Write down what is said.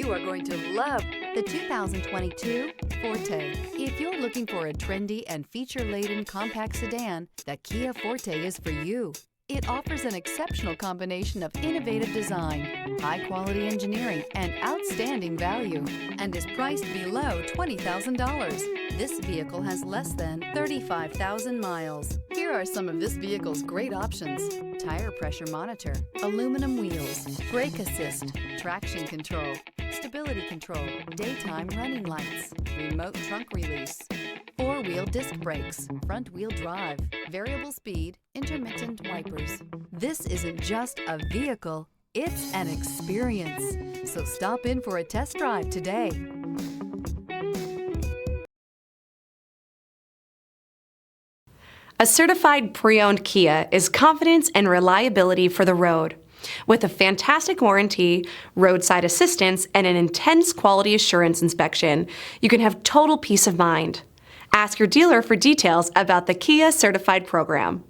You are going to love the 2022 Forte. If you're looking for a trendy and feature-laden compact sedan, the Kia Forte is for you. It offers an exceptional combination of innovative design, high-quality engineering, and outstanding value, and is priced below $20,000. This vehicle has less than 35,000 miles. Here are some of this vehicle's great options: tire pressure monitor, aluminum wheels, brake assist, traction control, stability control, daytime running lights, remote trunk release, four-wheel disc brakes, front-wheel drive, variable speed, intermittent wipers. This isn't just a vehicle, it's an experience. So stop in for a test drive today. A certified pre-owned Kia is confidence and reliability for the road. With a fantastic warranty, roadside assistance, and an intense quality assurance inspection, you can have total peace of mind. Ask your dealer for details about the Kia Certified program.